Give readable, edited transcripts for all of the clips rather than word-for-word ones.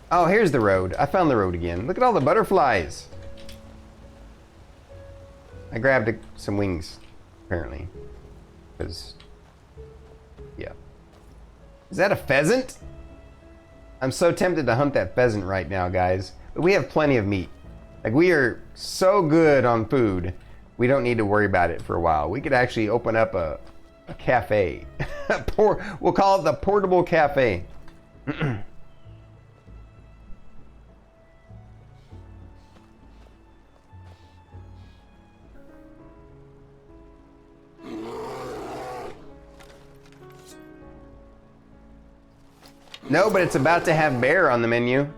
Oh, here's the road. I found the road again. Look at all the butterflies. I grabbed some wings, apparently. Because, yeah. Is that a pheasant? I'm so tempted to hunt that pheasant right now, guys. But we have plenty of meat. Like, we are so good on food, we don't need to worry about it for a while. We could actually open up a cafe. We'll call it the portable cafe. No, but it's about to have bear on the menu.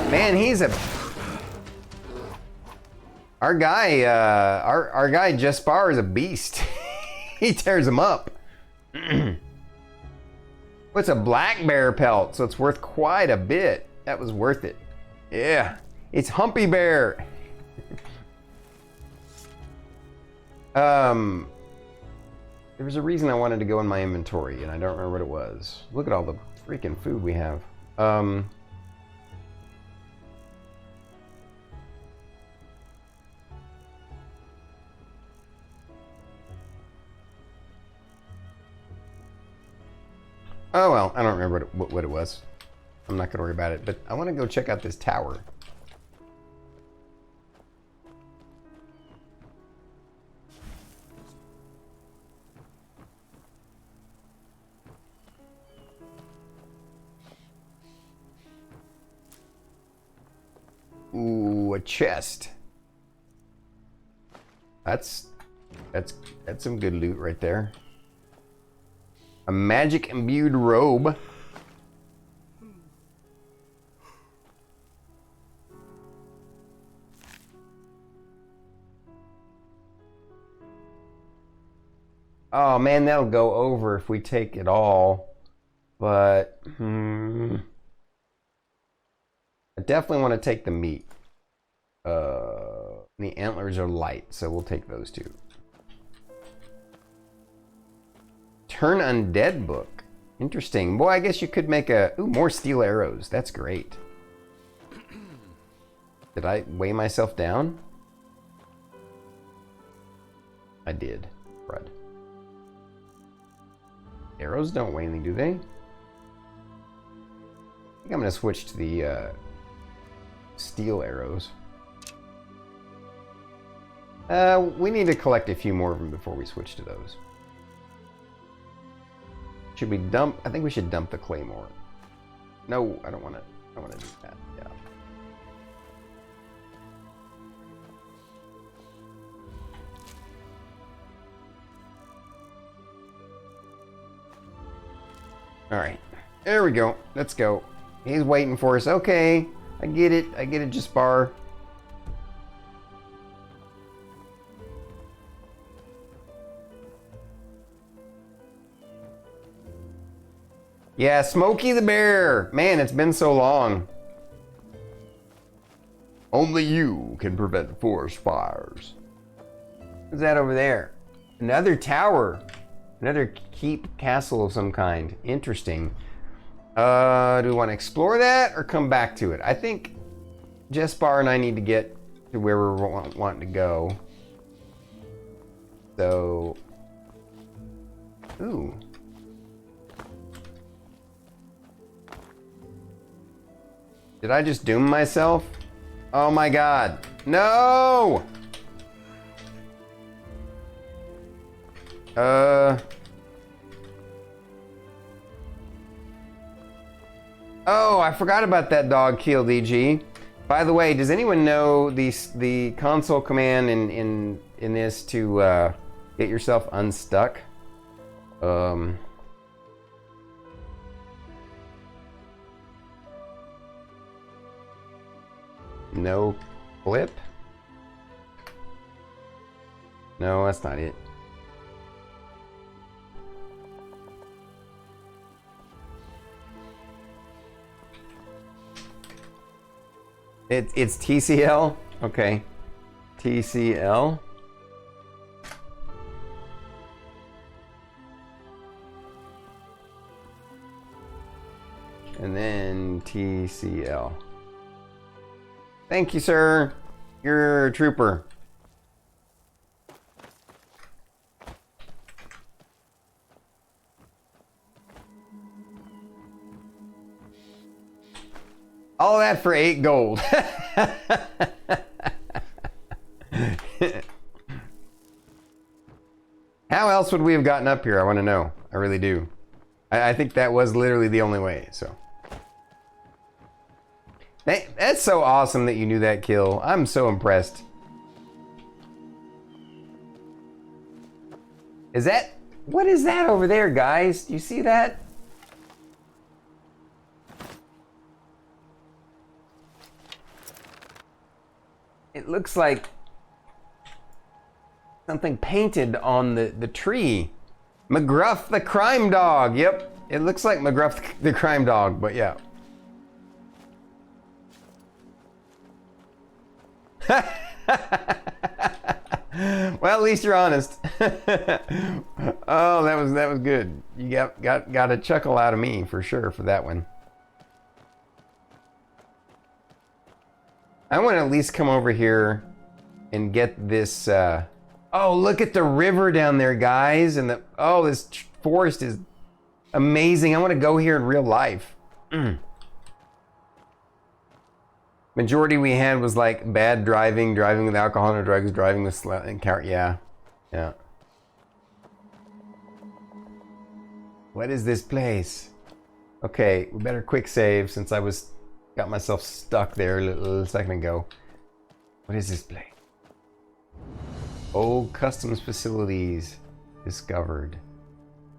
Man, he's a... Our guy, our guy Jespar is a beast. He tears him up. What's a black bear pelt? So it's worth quite a bit. That was worth it. Yeah, it's Humpy Bear. There was a reason I wanted to go in my inventory, and I don't remember what it was. Look at all the freaking food we have. Oh well, I don't remember what it was. I'm not gonna worry about it, but I want to go check out this tower. Ooh, a chest. That's some good loot right there. A magic imbued robe. Oh man, that'll go over if we take it all. But I definitely want to take the meat. The antlers are light, so we'll take those two. Turn undead book. Interesting. Boy, I guess you could make a... Ooh, more steel arrows. That's great. Did I weigh myself down? I did. Crud. Arrows don't weigh anything, do they? I think I'm going to switch to the steel arrows. We need to collect a few more of them before we switch to those. Should we dump? I think we should dump the claymore. No, I don't want to. I want to do that. Yeah. All right, there we go. Let's go. He's waiting for us. Okay, I get it. I get it, Jespar. Yeah, Smokey the Bear. Man, it's been so long. Only you can prevent forest fires. What's that over there? Another tower. Another keep castle of some kind. Interesting. Do we want to explore that or come back to it? I think Jespar and I need to get to where we're wanting to go. So... Ooh. Did I just doom myself? Oh my god. No! Oh, I forgot about that dog kill, DG. By the way, does anyone know the console command in this to get yourself unstuck? No clip? No, that's not it. It's TCL? Okay. TCL. And then TCL. Thank you, sir. You're a trooper. All that for 8 gold. How else would we have gotten up here? I want to know. I really do. I think that was literally the only way, so. That's so awesome that you knew that kill. I'm so impressed. Is that... What is that over there, guys? Do you see that? It looks like something painted on the tree. McGruff the crime dog. Yep, it looks like McGruff the crime dog, but yeah. Well, at least you're honest. Oh, that was good. You got a chuckle out of me for sure for that one. I want to at least come over here and get this. Oh, look at the river down there, guys, and this forest is amazing. I want to go here in real life. Majority we had was like bad driving with alcohol or drugs, driving with yeah. What is this place? Okay, we better quick save since I got myself stuck there a little second ago. What is this place? Oh, customs facilities discovered.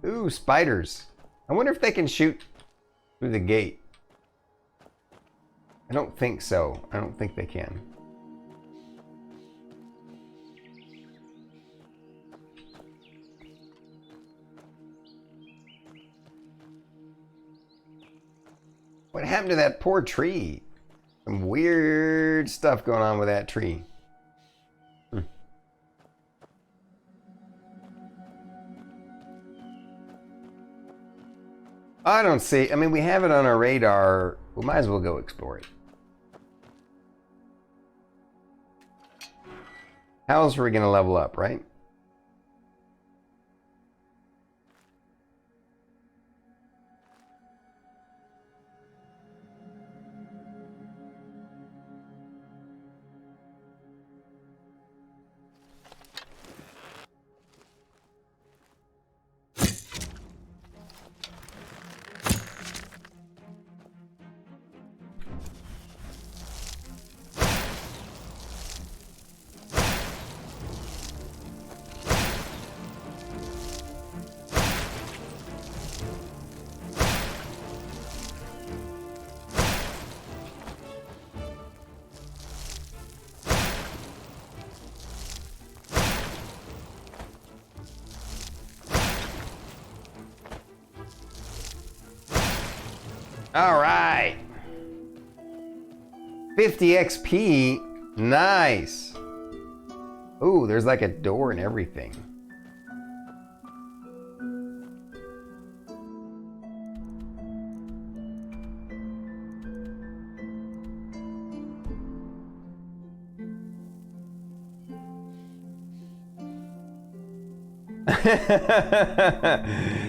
Ooh, spiders. I wonder if they can shoot through the gate. I don't think so. I don't think they can. What happened to that poor tree? Some weird stuff going on with that tree. I don't see. I mean, we have it on our radar. We might as well go explore it. How else are we going to level up, right? All right. 50 XP. Nice. Ooh, there's like a door and everything.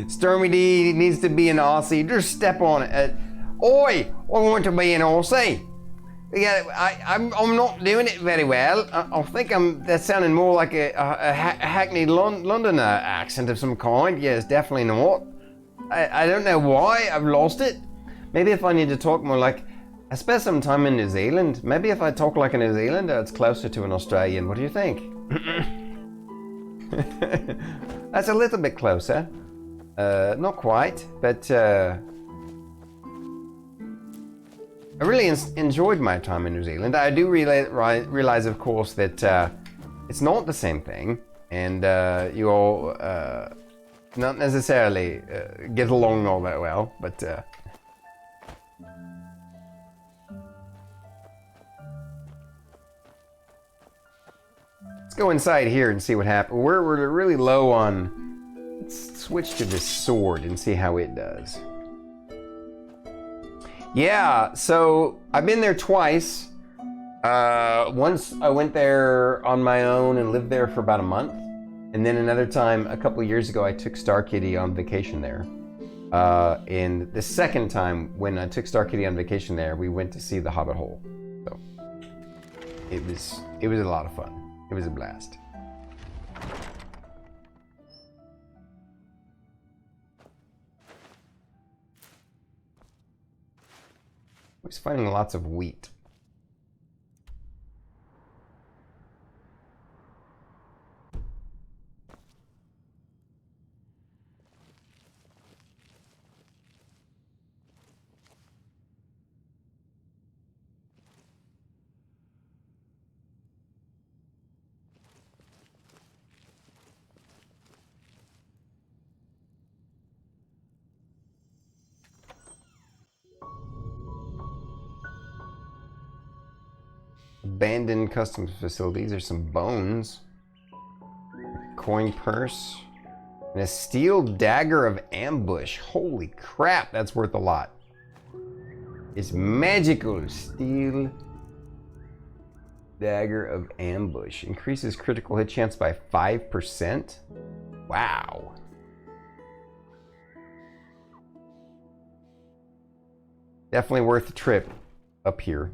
Stormy D needs to be an Aussie. Just step on it. Oi, I want to be an Aussie. Yeah, I'm not doing it very well. I think that's sounding more like a hackneyed Londoner accent of some kind. Yes, definitely not. I don't know why I've lost it. Maybe if I need to talk more like, I spent some time in New Zealand. Maybe if I talk like a New Zealander, it's closer to an Australian. What do you think? That's a little bit closer. Not quite, but I really enjoyed my time in New Zealand. I do realize, of course, that it's not the same thing, and you all not necessarily get along all that well, but Let's go inside here and see what happens. We're really low on... Let's switch to this sword and see how it does. Yeah, so I've been there twice. Once I went there on my own and lived there for about a month. And then another time, a couple years ago, I took Star Kitty on vacation there. And the second time when I took Star Kitty on vacation there, we went to see the Hobbit Hole. So it was a lot of fun. It was a blast. I was finding lots of wheat. Abandoned customs facilities. There's some bones. Coin purse. And a steel dagger of ambush. Holy crap, that's worth a lot. It's magical. Steel dagger of ambush. Increases critical hit chance by 5%. Wow. Definitely worth the trip up here.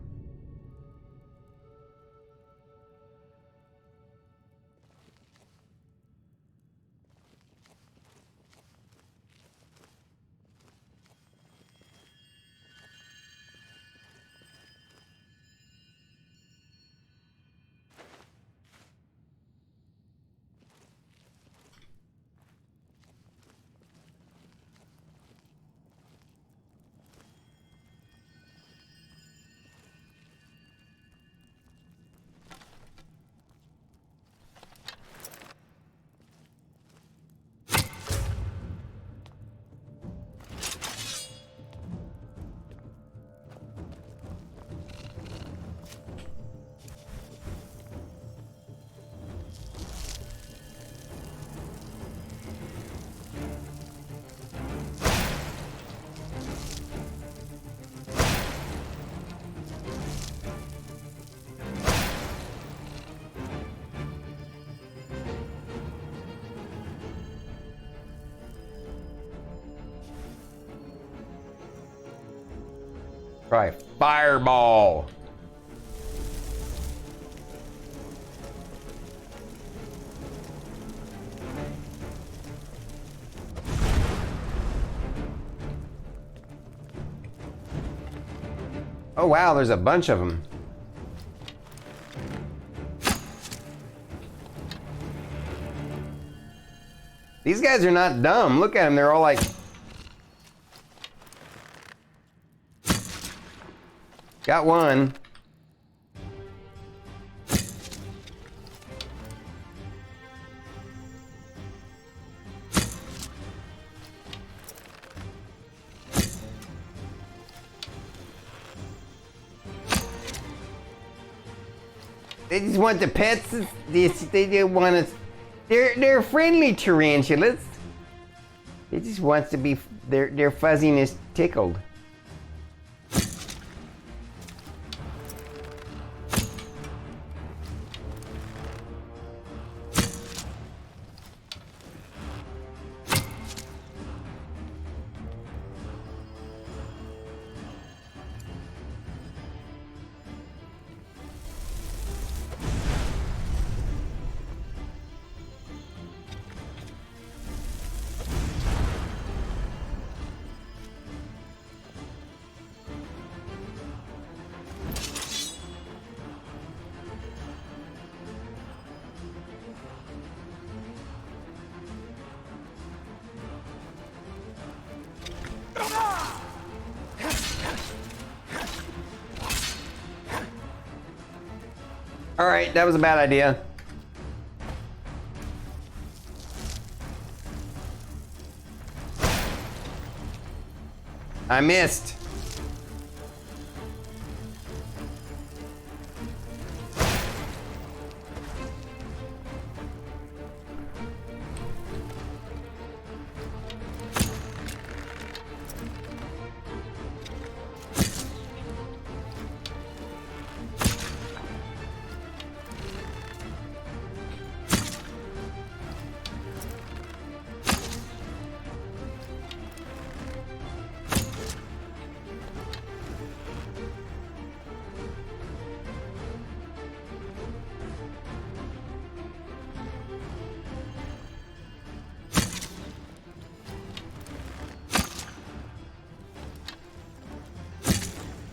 Try fireball. Oh wow, there's a bunch of them. These guys are not dumb. Look at them, they're all like... Got one. They just want the pets. They don't want to. They're friendly tarantulas. They just wants to be their fuzziness tickled. All right, that was a bad idea. I missed.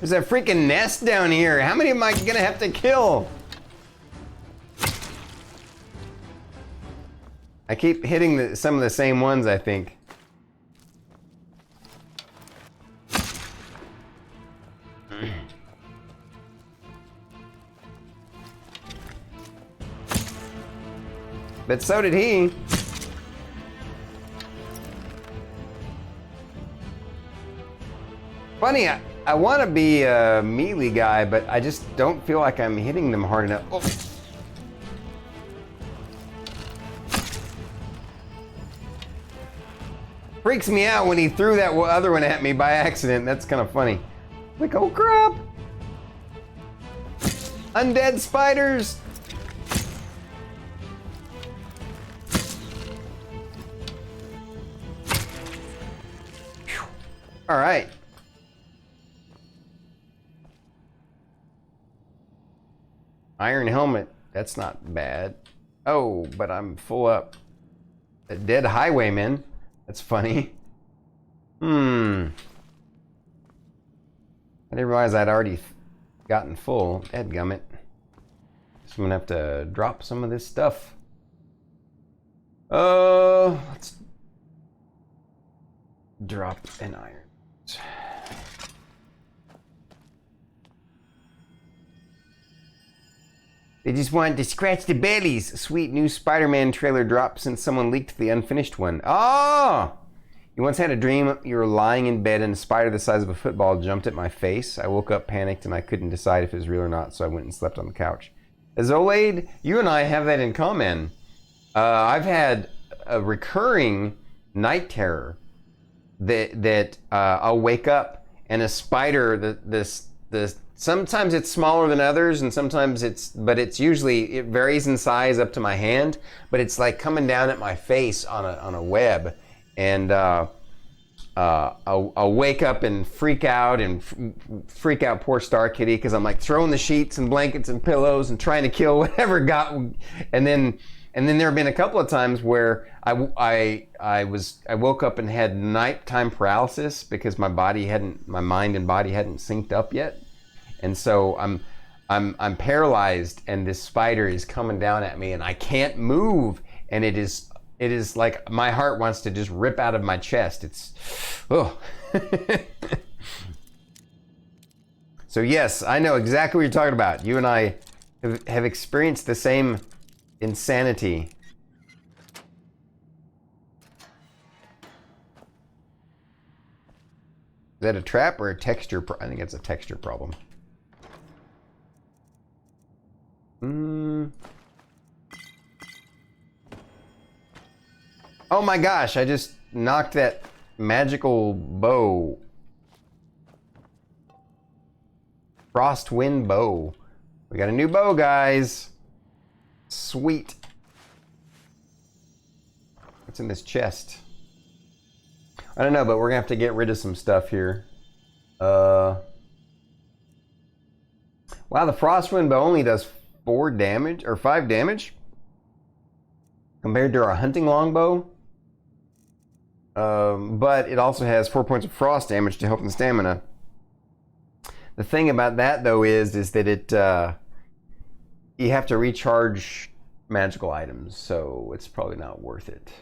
There's a freaking nest down here. How many am I gonna have to kill? I keep hitting some of the same ones, I think. But so did he. Funny, I want to be a melee guy, but I just don't feel like I'm hitting them hard enough. Oh. Freaks me out when he threw that other one at me by accident. That's kind of funny. Like, oh crap! Undead spiders! All right. Iron helmet. That's not bad. Oh, but I'm full up. A dead highwayman. That's funny. I didn't realize I'd already gotten full. Dadgummit. So I'm gonna have to drop some of this stuff. Let's drop an iron. They just wanted to scratch the bellies. Sweet new Spider-Man trailer dropped since someone leaked the unfinished one. Oh! You once had a dream you were lying in bed and a spider the size of a football jumped at my face. I woke up panicked and I couldn't decide if it was real or not, so I went and slept on the couch. Zolaid, you and I have that in common. I've had a recurring night terror that I'll wake up and a spider, sometimes it's smaller than others and sometimes it varies in size up to my hand, but it's like coming down at my face on a web, and I'll wake up and freak out poor Star Kitty because I'm like throwing the sheets and blankets and pillows and trying to kill whatever got, and then there have been a couple of times where I woke up and had nighttime paralysis because my mind and body hadn't synced up yet, and so I'm paralyzed and this spider is coming down at me and I can't move, and it is like my heart wants to just rip out of my chest. It's oh. So yes, I know exactly what you're talking about. You and I have experienced the same insanity. Is that a trap or a texture? I think it's a texture problem. Oh my gosh, I just knocked that magical bow. Frostwind bow. We got a new bow, guys. Sweet. What's in this chest? I don't know, but we're gonna have to get rid of some stuff here. Wow, the Frostwind bow only does 4 damage or 5 damage compared to our hunting longbow. But it also has 4 points of frost damage to help in stamina. The thing about that though is that it you have to recharge magical items, so it's probably not worth it.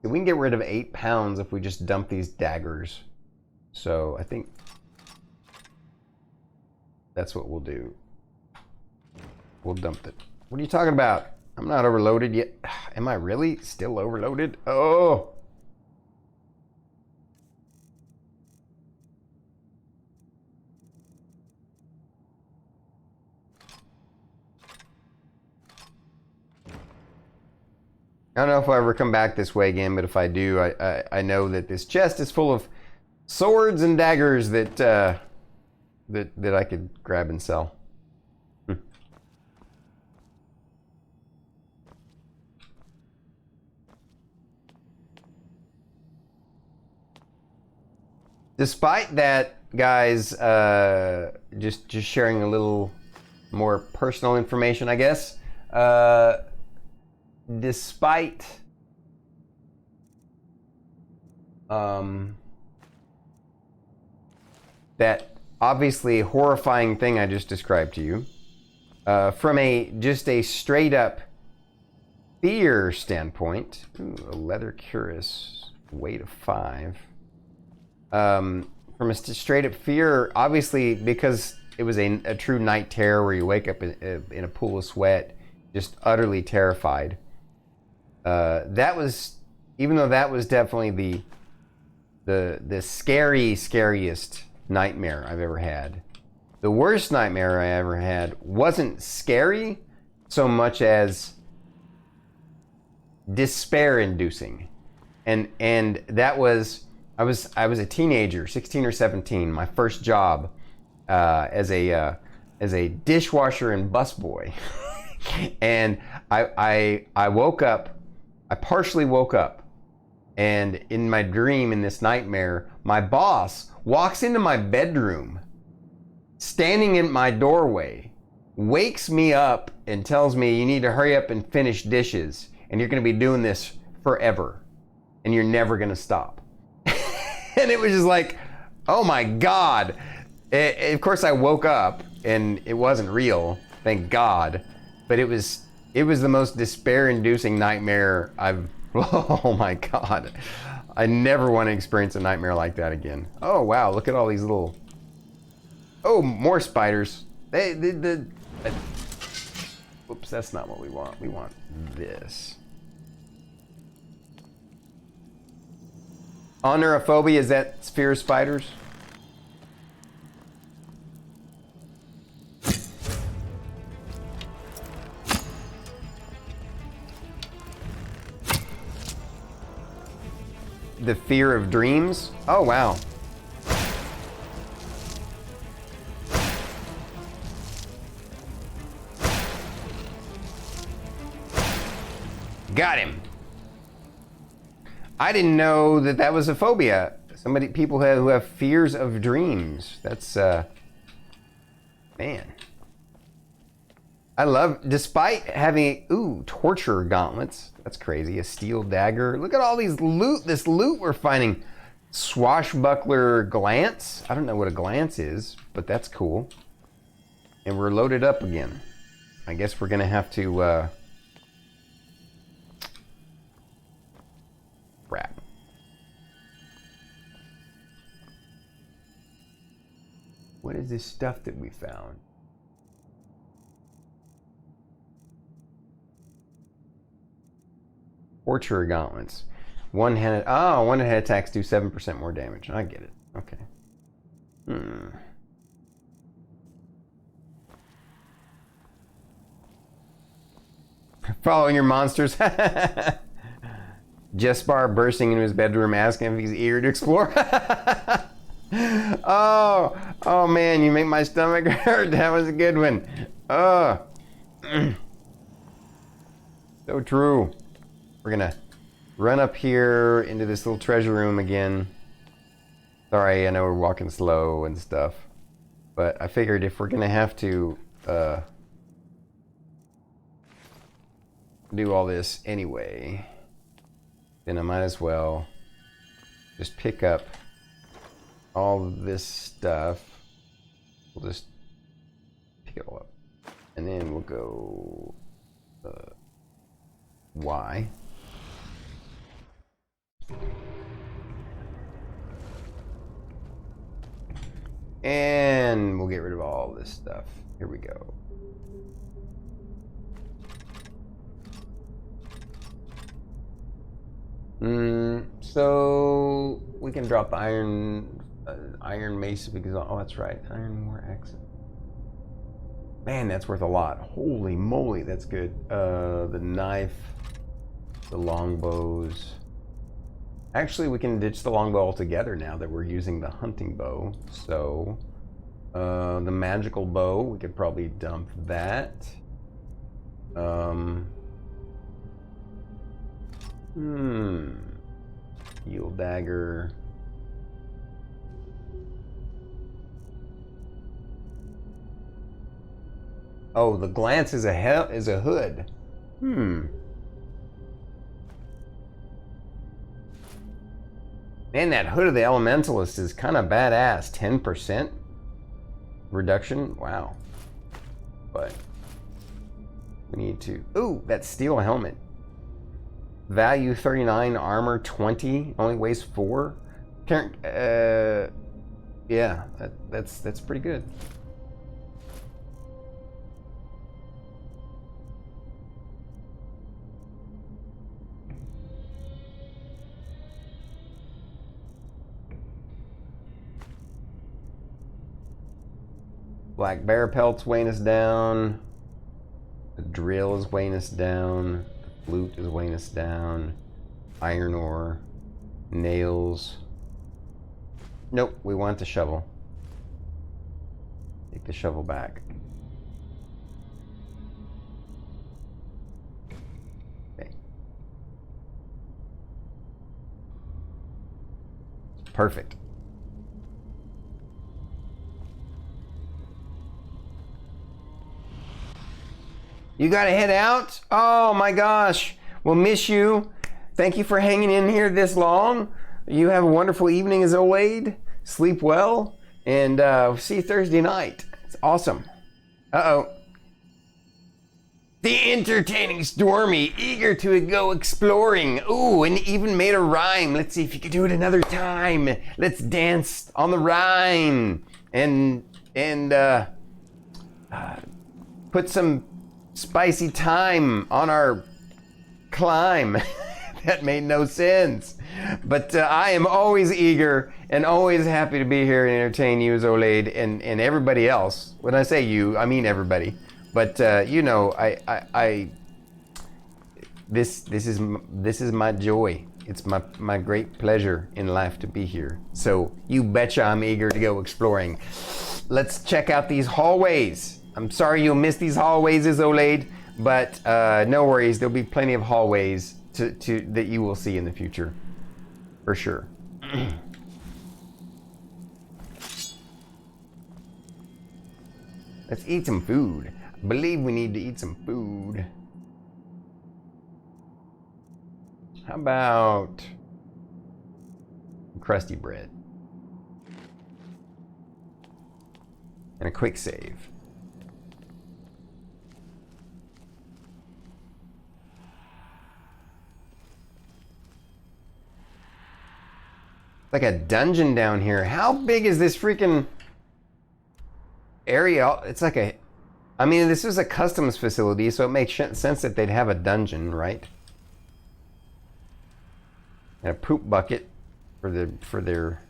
We can get rid of 8 pounds if we just dump these daggers. So I think that's what we'll do. We'll dump it. What are you talking about? I'm not overloaded yet. Am I really still overloaded? Oh! I don't know if I'll ever come back this way again, but if I do, I know that this chest is full of swords and daggers that I could grab and sell. Despite that, guys, just sharing a little more personal information, I guess. Despite that obviously horrifying thing I just described to you, from just a straight up fear standpoint. Ooh, a leather cuirass, weight of 5. From a straight up fear, obviously, because it was a true night terror where you wake up in a pool of sweat, just utterly terrified. That was, even though that was definitely the scariest nightmare I've ever had. The worst nightmare I ever had wasn't scary so much as despair-inducing, and that was I was a teenager, 16 or 17, my first job as a dishwasher and busboy, and I woke up. I partially woke up, and in my dream, in this nightmare, my boss walks into my bedroom, standing in my doorway, wakes me up and tells me, you need to hurry up and finish dishes, and you're going to be doing this forever, and you're never going to stop. And it was just like, oh my God. Of course I woke up and it wasn't real, thank God, but it was the most despair-inducing nightmare oh my God. I never want to experience a nightmare like that again. Oh wow, look at all these little, oh, more spiders. Oops, that's not what we want. We want this. Onurophobia, is that fear of spiders? The fear of dreams? Oh, wow. Got him. I didn't know that was a phobia. People who have fears of dreams. That's, man. I love, despite having, torture gauntlets. That's crazy. A steel dagger. Look at all this loot we're finding. Swashbuckler glance. I don't know what a glance is, but that's cool. And we're loaded up again. I guess we're gonna have to, crap. What is this stuff that we found? Torture gauntlets. One-handed attacks do 7% more damage. I get it. Okay. Following your monsters. Jespar bursting into his bedroom asking if he's eager to explore. Oh man, you make my stomach hurt. That was a good one. So true. We're gonna run up here into this little treasure room again. Sorry, I know we're walking slow and stuff, but I figured if we're gonna have to do all this anyway, then I might as well just pick up all of this stuff. We'll just pick it all up, and then we'll go Y. And we'll get rid of all this stuff. Here we go. So we can drop the iron mace because, oh, that's right, iron war axe. Man, that's worth a lot. Holy moly, that's good. The knife, the longbows. Actually, we can ditch the longbow altogether now that we're using the hunting bow. So, the magical bow, we could probably dump that. Heal dagger. Oh, the glance is a hood. Man, that Hood of the Elementalist is kind of badass. 10% reduction. Wow. But we need to. Ooh, that steel helmet. Value 39, armor 20, only weighs 4. Yeah, that's pretty good. Black bear pelt's weighing us down. The drill is weighing us down. The flute is weighing us down. Iron ore. Nails. Nope, we want the shovel. Take the shovel back. Okay. Perfect. You gotta head out? Oh my gosh. We'll miss you. Thank you for hanging in here this long. You have a wonderful evening as always. Sleep well. And see you Thursday night. It's awesome. Uh-oh. The entertaining Stormy, eager to go exploring. Ooh, and even made a rhyme. Let's see if you can do it another time. Let's dance on the rhyme. And put some spicy thyme on our climb. That made no sense. But I am always eager and always happy to be here and entertain you as Olade and everybody else. When I say you, I mean everybody. But you know, this is my joy. It's my great pleasure in life to be here. So you betcha I'm eager to go exploring. Let's check out these hallways. I'm sorry you'll miss these hallways as Olade, but no worries. There'll be plenty of hallways that you will see in the future, for sure. Let's eat some food. I believe we need to eat some food. How about crusty bread and a quick save? Like a dungeon down here. How big is this freaking area? It's like a, I mean, this is a customs facility, so it makes sense that they'd have a dungeon, right? And a poop bucket for their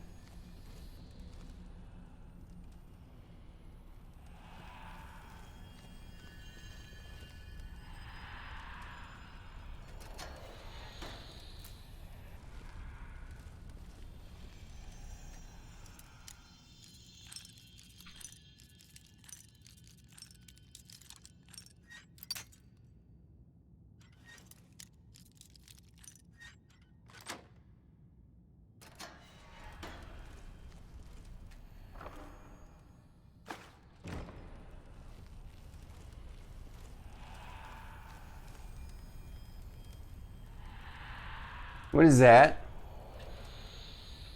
What is that?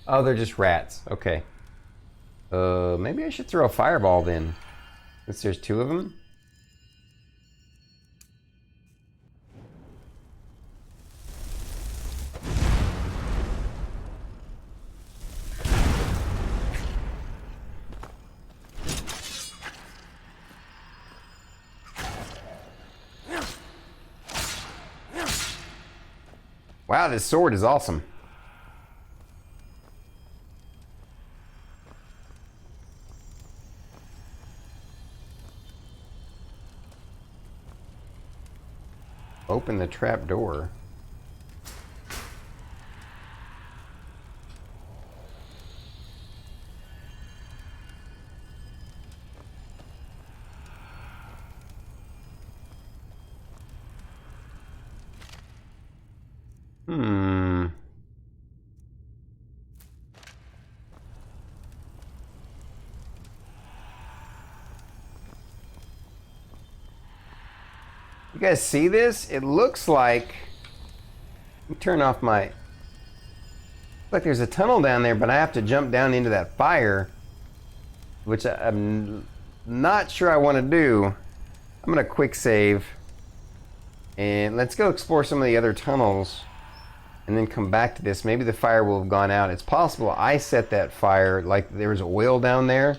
Oh, they're just rats. Okay. Maybe I should throw a fireball then. Since there's 2 of them. Wow, this sword is awesome. Open the trap door. You guys see this? It looks like, let me turn off my, like there's a tunnel down there, but I have to jump down into that fire, which I'm not sure I want to do. I'm gonna quick save, and let's go explore some of the other tunnels, and then come back to this. Maybe the fire will have gone out. It's possible I set that fire, like there was oil down there,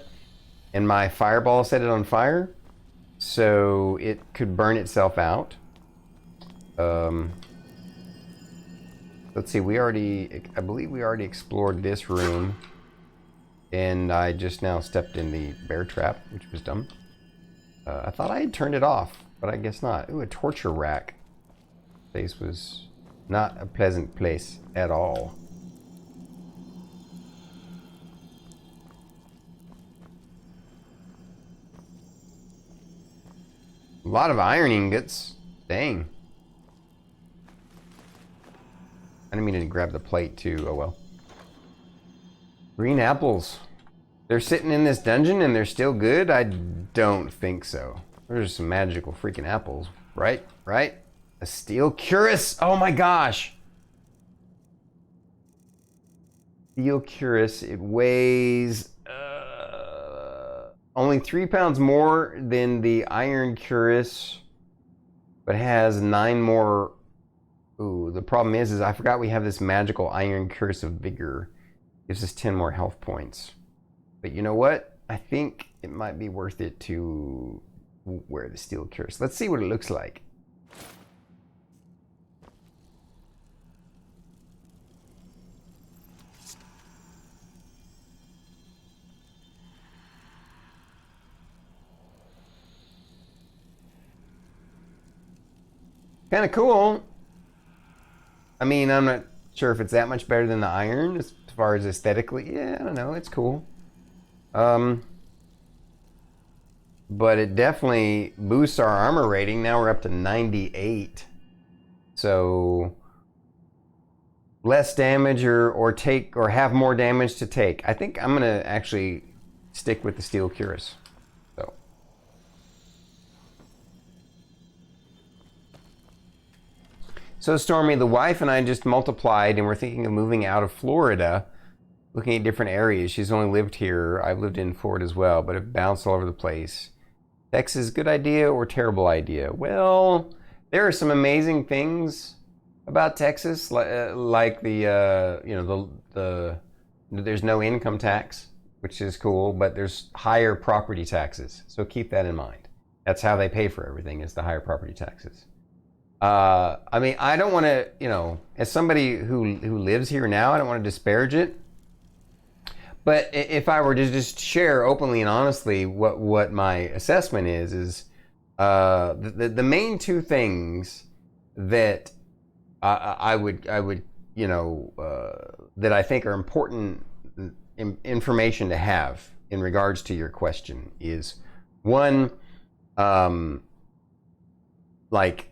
and my fireball set it on fire, so it could burn itself out. Let's see, I believe we already explored this room, and I just now stepped in the bear trap, which was dumb. I thought I had turned it off, but I guess not. Ooh, a torture rack. Place was not a pleasant place at all. A lot of iron ingots. Dang. I didn't mean to grab the plate too. Oh well. Green apples. They're sitting in this dungeon and they're still good? I don't think so. There's some magical freaking apples. Right? Right? A steel cuirass. Oh my gosh. Steel cuirass. It weighs only 3 pounds more than the iron cuirass, but has 9 more. Ooh, the problem is I forgot we have this magical iron curse of vigor. Gives us 10 more health points. But you know what? I think it might be worth it to wear the steel curse. Let's see what it looks like. Kind of cool. I mean, I'm not sure if it's that much better than the iron as far as aesthetically. Yeah, I don't know. It's cool. But it definitely boosts our armor rating. Now we're up to 98. So less damage or have more damage to take. I think I'm gonna actually stick with the steel cuirass. So Stormy, the wife and I just multiplied, and we're thinking of moving out of Florida, looking at different areas. She's only lived here. I've lived in Florida as well, but it bounced all over the place. Texas, good idea or terrible idea? Well, there are some amazing things about Texas, like there's no income tax, which is cool, but there's higher property taxes. So keep that in mind. That's how they pay for everything, is the higher property taxes. I mean, I don't want to, as somebody who lives here now, I don't want to disparage it. But if I were to just share openly and honestly what my assessment is the main two things that I would that I think are important information to have in regards to your question is, one, like,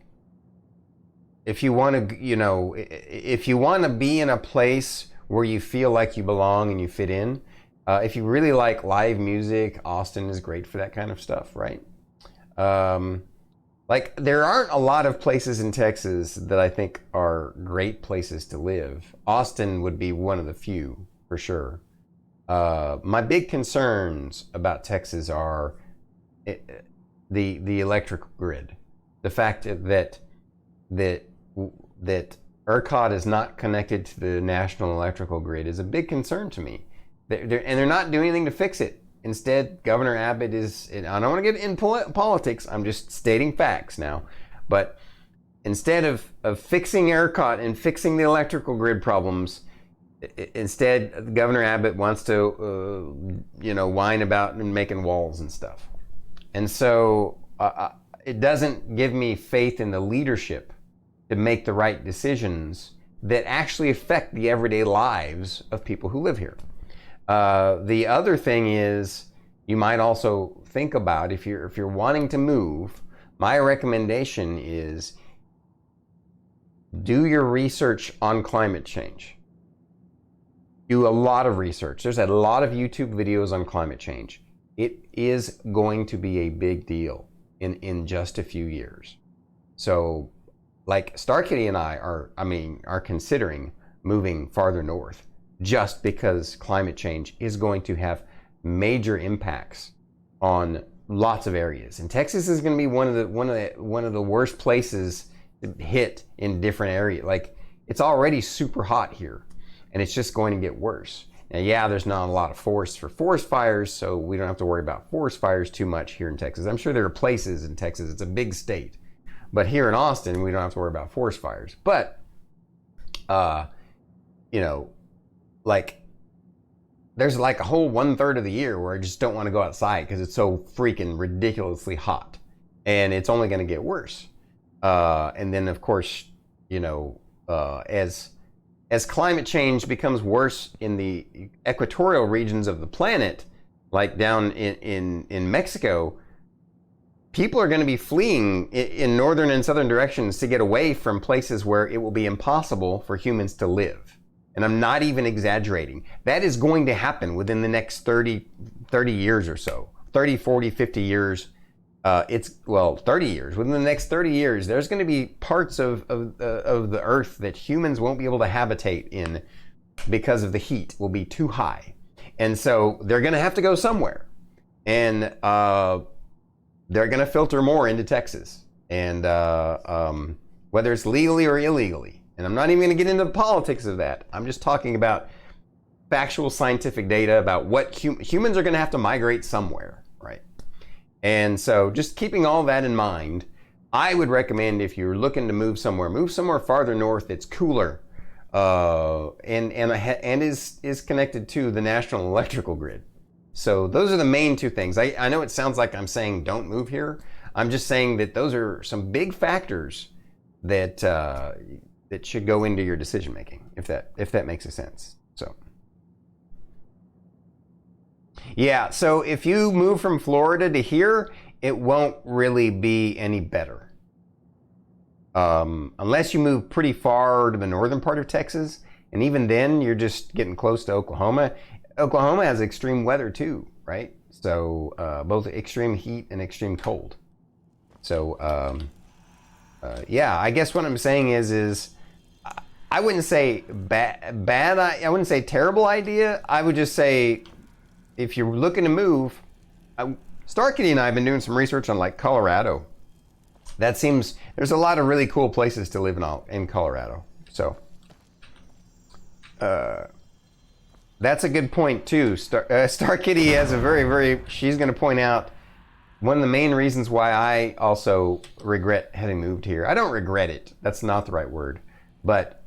if you want to be in a place where you feel like you belong and you fit in, if you really like live music, Austin is great for that kind of stuff, right? Like, there aren't a lot of places in Texas that I think are great places to live. Austin would be one of the few, for sure. My big concerns about Texas are the electrical grid. The fact that ERCOT is not connected to the national electrical grid is a big concern to me. They're not doing anything to fix it. Instead, Governor Abbott is, and I don't want to get in politics, I'm just stating facts now, but instead of fixing ERCOT and fixing the electrical grid problems, instead Governor Abbott wants to whine about and making walls and stuff. And so it doesn't give me faith in the leadership to make the right decisions that actually affect the everyday lives of people who live here. The other thing is, you might also think about, if you're wanting to move, my recommendation is do your research on climate change. Do a lot of research. There's a lot of YouTube videos on climate change. It is going to be a big deal in just a few years. So, like, Star Kitty and I are considering moving farther north just because climate change is going to have major impacts on lots of areas. And Texas is going to be one of the worst places to hit in different areas. Like, it's already super hot here, and it's just going to get worse. Now, yeah, there's not a lot of forests for forest fires, so we don't have to worry about forest fires too much here in Texas. I'm sure there are places in Texas, it's a big state, but here in Austin, we don't have to worry about forest fires. But, you know, like, there's like a whole 1/3 of the year where I just don't want to go outside because it's so freaking ridiculously hot, and it's only going to get worse. And then, of course, you know, as climate change becomes worse in the equatorial regions of the planet, like down in Mexico, people are going to be fleeing in northern and southern directions to get away from places where it will be impossible for humans to live. And I'm not even exaggerating. That is going to happen within the next 30 years or so. 30, 40, 50 years. 30 years. Within the next 30 years, there's going to be parts of the earth that humans won't be able to habitate in because of the heat will be too high. And so they're going to have to go somewhere. And they're going to filter more into Texas. And whether it's legally or illegally. And I'm not even going to get into the politics of that. I'm just talking about factual scientific data about what humans are going to have to migrate somewhere, right? And so just keeping all that in mind, I would recommend if you're looking to move somewhere farther north that's cooler and is connected to the national electrical grid. So those are the main two things. I know it sounds like I'm saying don't move here. I'm just saying that those are some big factors that that should go into your decision making, if that makes a sense. So yeah, so if you move from Florida to here, it won't really be any better. Unless you move pretty far to the northern part of Texas, and even then you're just getting close to Oklahoma. Oklahoma has extreme weather too, right? So both extreme heat and extreme cold. So yeah, I guess what I'm saying is I wouldn't say bad. I wouldn't say terrible idea. I would just say, if you're looking to move, Starkitty and I have been doing some research on like Colorado. That seems, there's a lot of really cool places to live in Colorado. So that's a good point too. Starkitty has a she's going to point out one of the main reasons why I also regret having moved here. I don't regret it. That's not the right word. But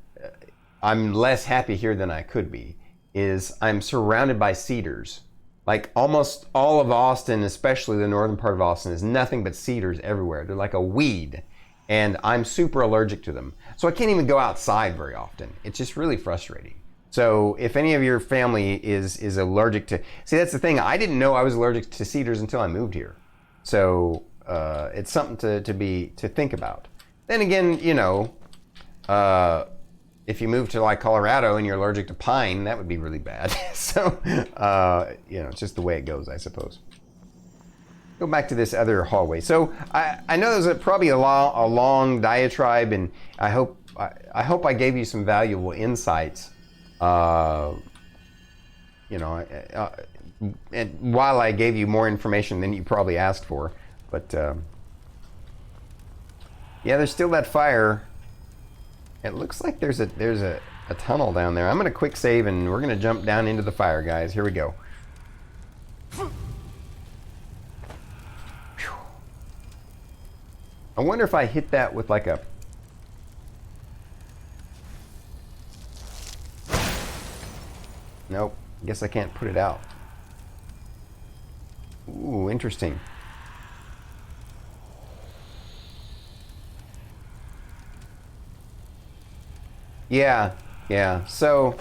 I'm less happy here than I could be, is I'm surrounded by cedars. Like almost all of Austin, especially the northern part of Austin, is nothing but cedars everywhere. They're like a weed, and I'm super allergic to them. So I can't even go outside very often. It's just really frustrating. So if any of your family is allergic to, see, that's the thing. I didn't know I was allergic to cedars until I moved here. So it's something to think about. Then again, you know, if you move to like Colorado and you're allergic to pine, that would be really bad. So, you know, it's just the way it goes, I suppose. Go back to this other hallway. So I know there's probably a long diatribe, and I hope I gave you some valuable insights. You know, and while I gave you more information than you probably asked for, but yeah, there's still that fire. It looks like there's a tunnel down there. I'm gonna quick save and we're gonna jump down into the fire, guys. Here we go. I wonder if I hit that with like a... Nope, guess I can't put it out. Ooh, interesting. Yeah. So,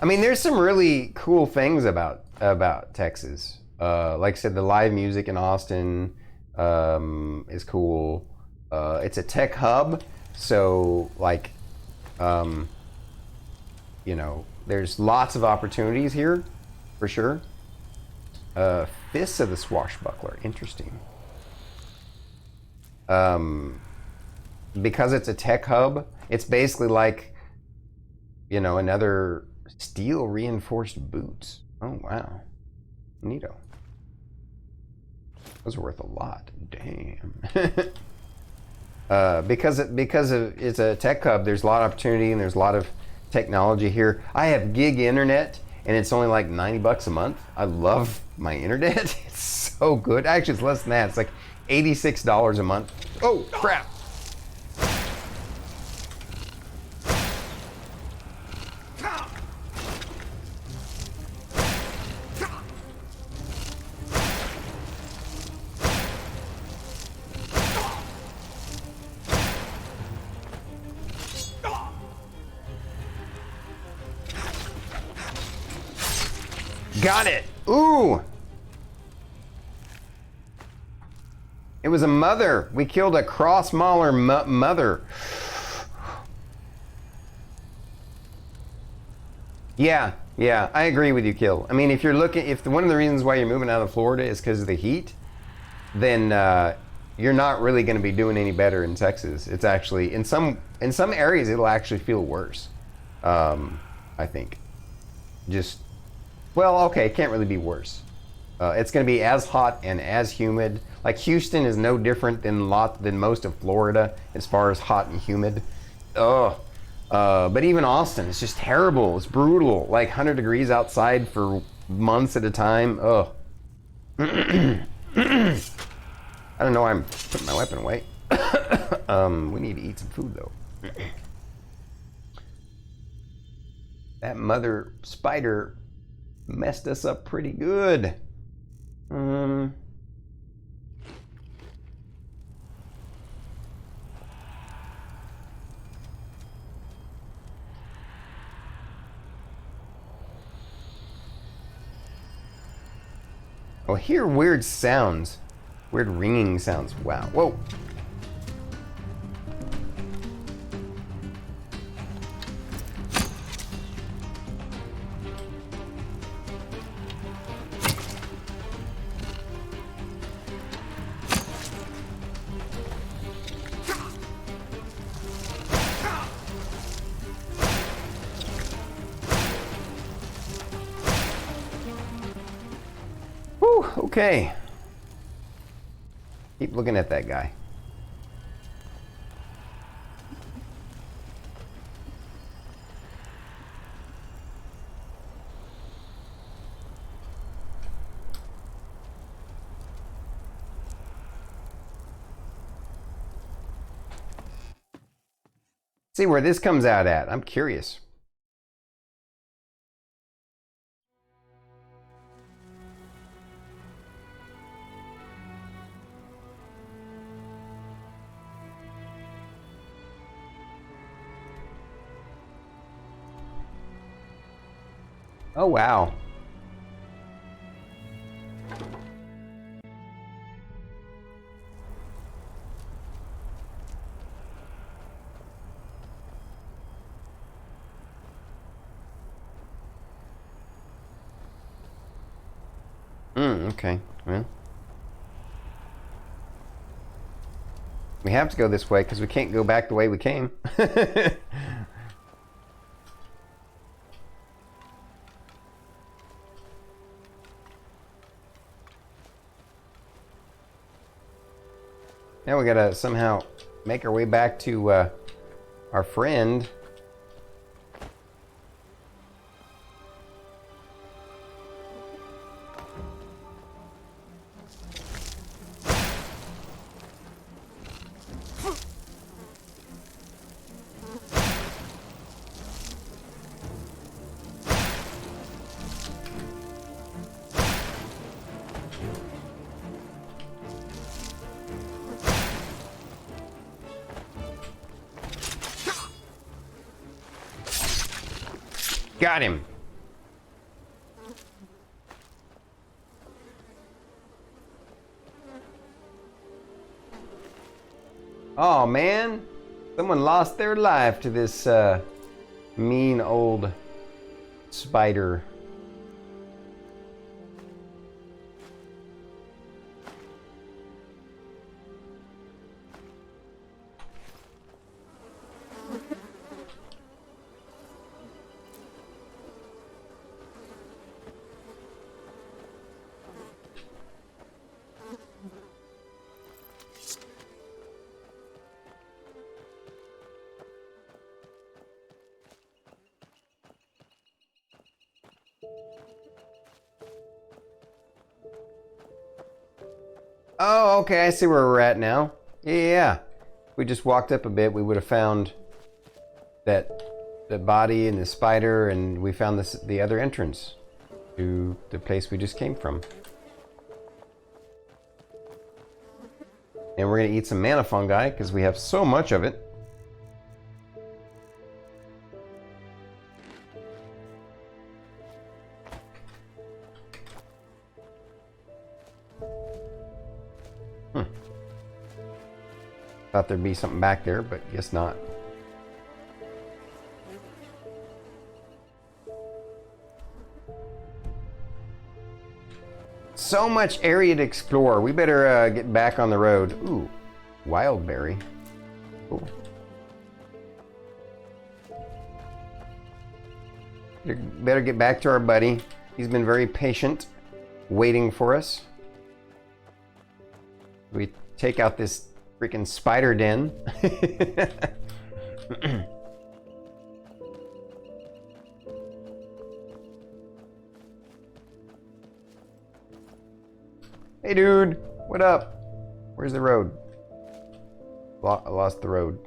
I mean, there's some really cool things about Texas. Like I said, the live music in Austin is cool. It's a tech hub, so like, you know, there's lots of opportunities here, for sure. Fists of the Swashbuckler, interesting. Because it's a tech hub, it's basically like, you know, another Steel reinforced boots. Oh wow, neato. Those are worth a lot. Damn. Because it's a tech hub, there's a lot of opportunity and there's a lot of technology here. I have gig internet and it's only like $90 a month. I love my internet. It's so good. Actually, it's less than that. It's like $86 a month. Oh crap. Got it. Ooh. It was a mother. We killed a cross mauler mother. Yeah, I agree with you, Kill. I mean, if you're looking, if one of the reasons why you're moving out of Florida is because of the heat, then you're not really going to be doing any better in Texas. It's actually in some areas it'll actually feel worse. I think. Just. Well, okay, it can't really be worse. It's going to be as hot and as humid. Like Houston is no different than most of Florida as far as hot and humid. Ugh. But even Austin, it's just terrible. It's brutal. Like 100 degrees outside for months at a time. Ugh. I don't know why I'm putting my weapon away. We need to eat some food though. That mother spider messed us up pretty good. Oh, hear weird sounds. Weird ringing sounds. Wow. Whoa. Okay. Keep looking at that guy. See where this comes out at. I'm curious. Oh, wow. Okay. Well, we have to go this way because we can't go back the way we came. Now we gotta somehow make our way back to our friend. Got him. Oh man, someone lost their life to this mean old spider. Oh, okay, I see where we're at now. Yeah. We just walked up a bit, we would have found the body and the spider, and we found the other entrance to the place we just came from. And we're gonna eat some mana fungi because we have so much of it. Thought there'd be something back there, but guess not. So much area to explore. We better get back on the road. Ooh, wild berry. Cool. Better get back to our buddy. He's been very patient, waiting for us. We take out this freaking spider den. Hey dude, what up? Where's the road? I lost the road.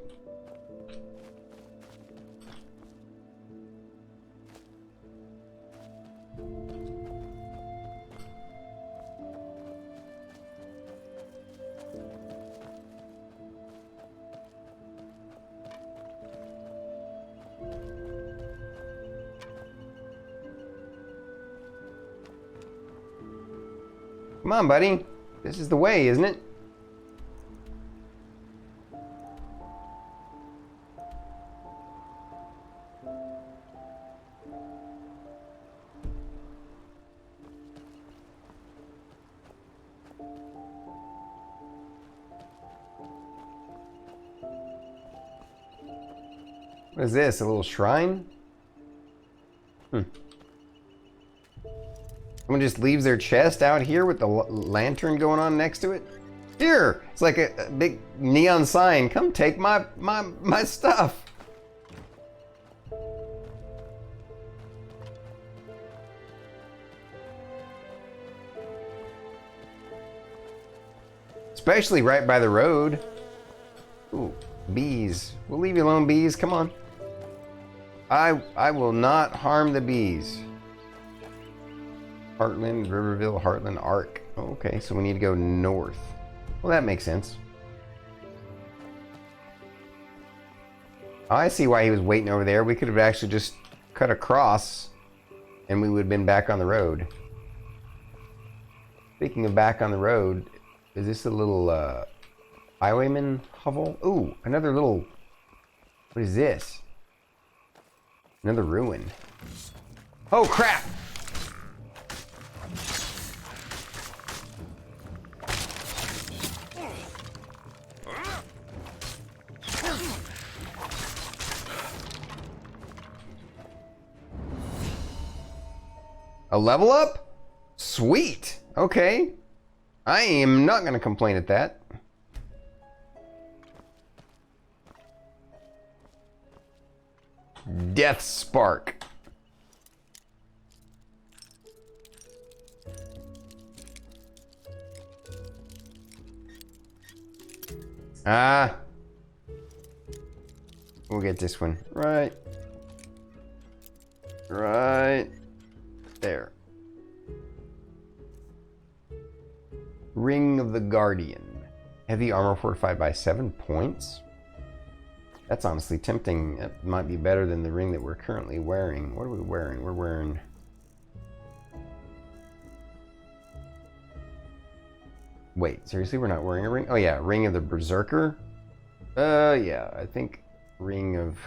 Come on, buddy. This is the way, isn't it? What is this? A little shrine? Someone just leaves their chest out here with the lantern going on next to it. Here, it's like a big neon sign. Come take my stuff. Especially right by the road. Ooh, bees. We'll leave you alone, bees. Come on. I will not harm the bees. Heartland, Riverville, Heartland, Arc. Okay, so we need to go north. Well, that makes sense. Oh, I see why he was waiting over there. We could have actually just cut across and we would have been back on the road. Speaking of back on the road, is this a little highwayman hovel? Ooh, another little... What is this? Another ruin. Oh, crap! A level up? Sweet. Okay. I am not going to complain at that. Death Spark. We'll get this one. Right there. Ring of the Guardian. Heavy armor fortified by 7 points. That's honestly tempting. It might be better than the ring that we're currently wearing. What are we wearing? We're wearing... Wait, seriously? We're not wearing a ring? Oh yeah, Ring of the Berserker. Yeah, I think Ring of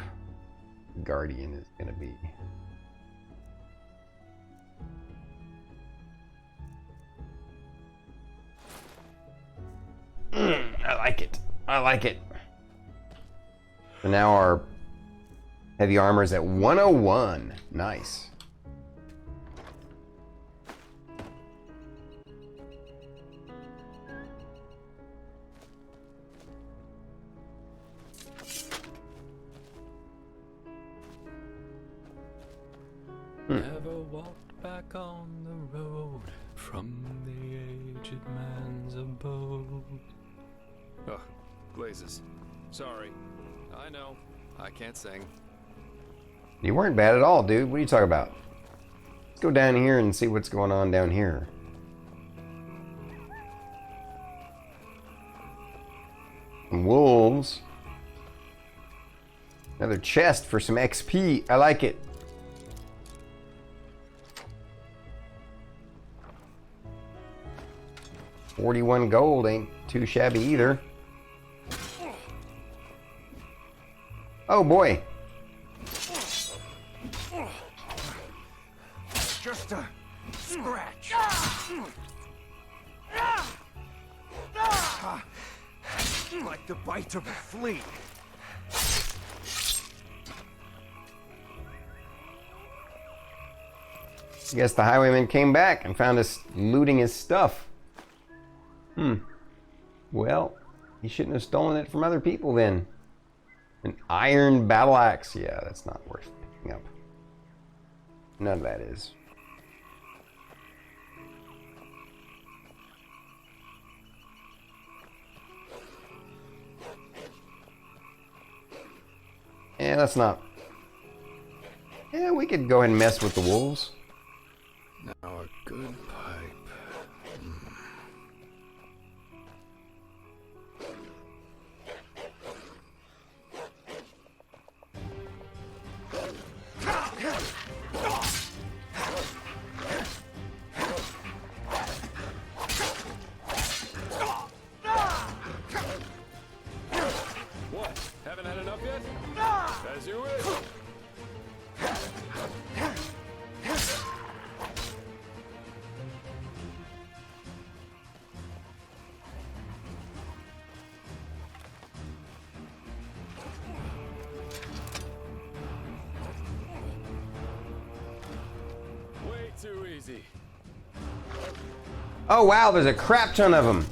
Guardian is gonna be... I like it. I like it. So now our heavy armor is at 101. Nice. Never walked back on the road from the aged man's abode. Oh, blazes. Sorry. I know. I can't sing. You weren't bad at all, dude. What are you talking about? Let's go down here and see what's going on down here. Some wolves. Another chest for some XP. I like it. $41 gold ain't too shabby either. Oh boy. Just a scratch. Like the bite of a flea. I guess the highwayman came back and found us looting his stuff. Well, he shouldn't have stolen it from other people then. An iron battle axe. Yeah, that's not worth picking up. None of that is. Yeah, that's not. Yeah, we could go ahead and mess with the wolves. Now a good pipe. What? Haven't had enough yet? As you wish. Way too easy. Oh wow, there's a crap ton of them.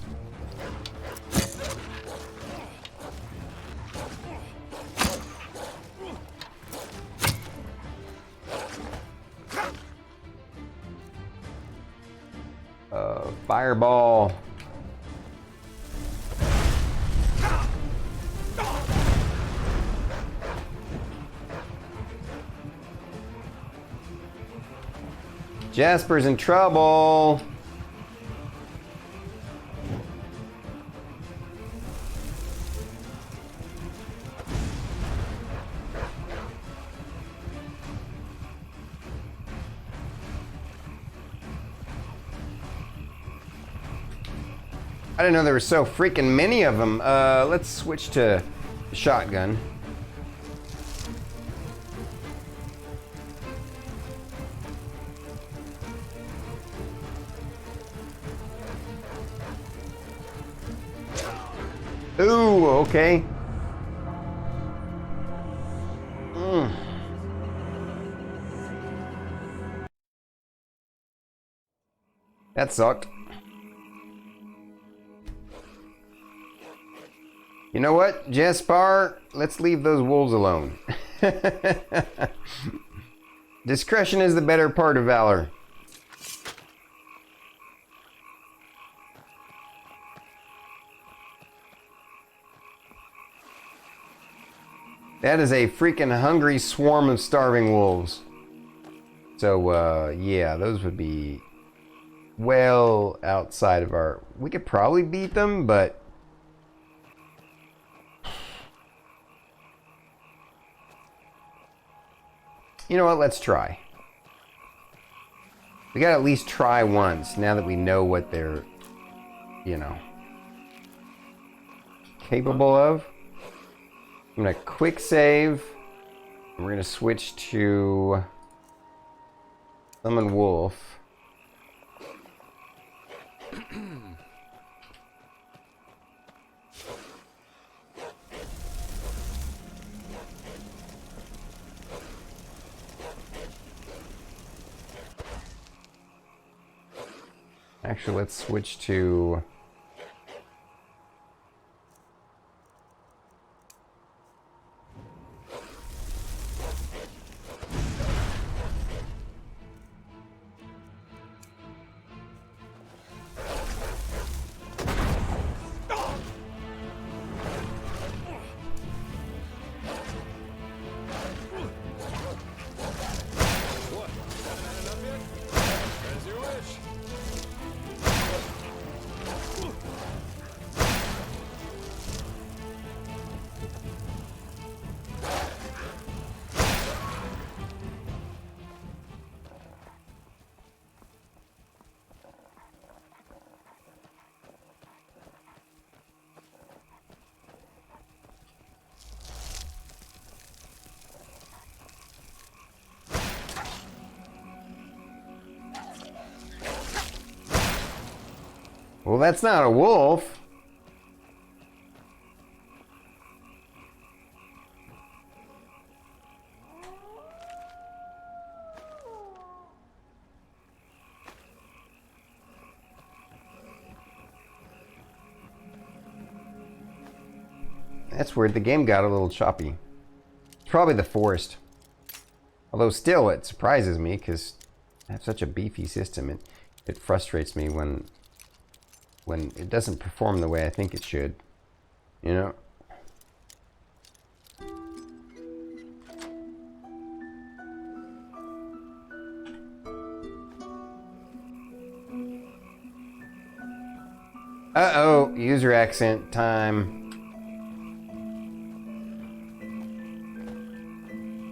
Fireball. Jasper's in trouble. I didn't know there were so freaking many of them. Let's switch to shotgun. Ooh, okay. That sucked. You know what, Jespar? Let's leave those wolves alone. Discretion is the better part of valor. That is a freaking hungry swarm of starving wolves. So, yeah, those would be well outside of our... We could probably beat them, but... You know what? Let's try. We gotta at least try once, now that we know what they're, you know, capable of. I'm gonna quick save. We're gonna switch to Summon Wolf. Actually, let's switch to... Well, that's not a wolf. That's weird. The game got a little choppy. It's probably the forest. Although still, it surprises me because I have such a beefy system. It frustrates me when it doesn't perform the way I think it should. You know? Uh-oh, user accent time.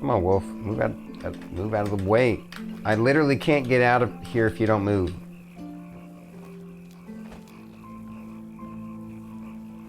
Come on, wolf. Move out of the way. I literally can't get out of here if you don't move.